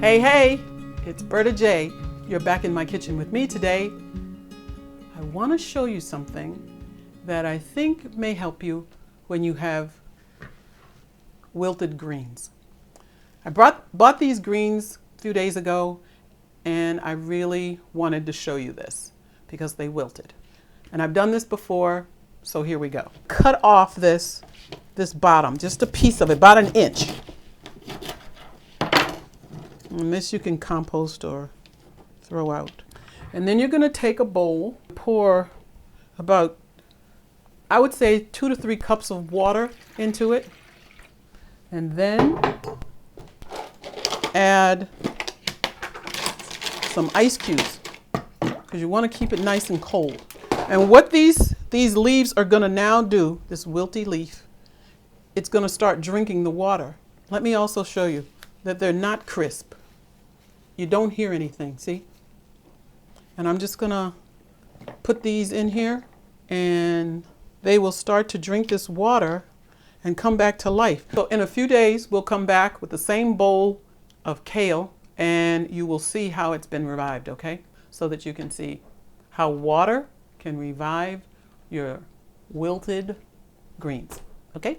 Hey, it's Berta J. You're back in my kitchen with me today. I want to show you something that I think may help you when you have wilted greens. I bought these greens a few days ago, and I really wanted to show you this because they wilted. And I've done this before, so here we go. Cut off this bottom, just a piece of it, about an inch. And this you can compost or throw out. And then you're going to take a bowl, pour about, I would say, 2 to 3 cups of water into it. And then add some ice cubes because you want to keep it nice and cold. And what these leaves are going to now do, this wilty leaf, it's going to start drinking the water. Let me also show you that they're not crisp. You don't hear anything, see? And I'm just going to put these in here, and they will start to drink this water and come back to life. So in a few days, we'll come back with the same bowl of kale, and you will see how it's been revived, okay? So that you can see how water can revive your wilted greens, okay?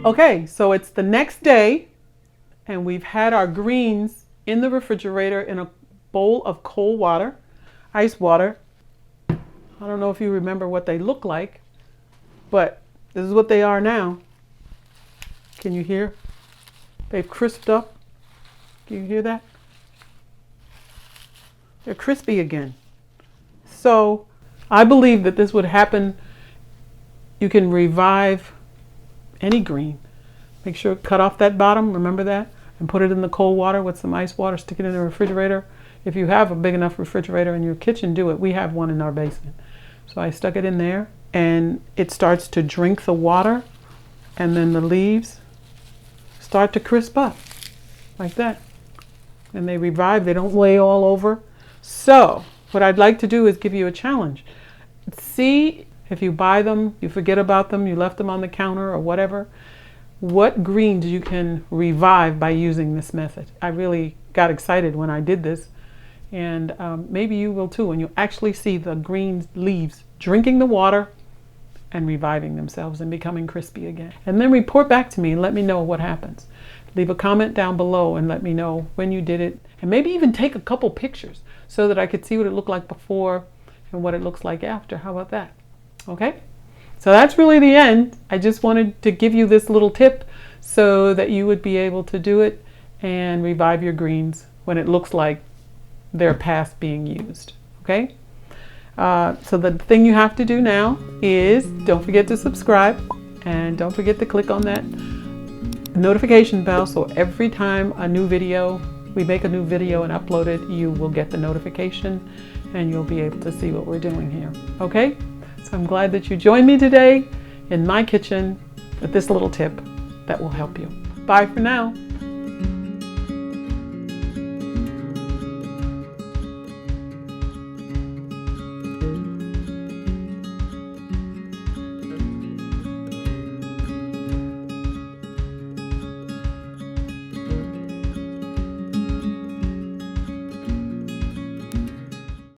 Okay, so it's the next day, and we've had our greens in the refrigerator in a bowl of cold water, ice water. I don't know if you remember what they look like, but this is what they are now. Can you hear? They've crisped up. Can you hear that? They're crispy again. So I believe that this would happen. You can revive any green. Make sure cut off that bottom, remember that, and put it in the cold water with some ice water, stick it in the refrigerator. If you have a big enough refrigerator in your kitchen, do it. We have one in our basement. So I stuck it in there, and it starts to drink the water, and then the leaves start to crisp up like that. And they revive, they don't lay all over. So what I'd like to do is give you a challenge. See if you buy them, you forget about them, you left them on the counter or whatever, what greens you can revive by using this method. I really got excited when I did this, and maybe you will too, and you'll actually see the green leaves drinking the water and reviving themselves and becoming crispy again. And then report back to me and let me know what happens. Leave a comment down below and let me know when you did it, and maybe even take a couple pictures so that I could see what it looked like before and what it looks like after. How about that? Okay, so that's really the end. I just wanted to give you this little tip so that you would be able to do it and revive your greens when it looks like they're past being used. Okay, so the thing you have to do now is don't forget to subscribe, and don't forget to click on that notification bell so every time we make a new video and upload it, you will get the notification and you'll be able to see what we're doing here. Okay? So I'm glad that you joined me today in my kitchen with this little tip that will help you. Bye for now.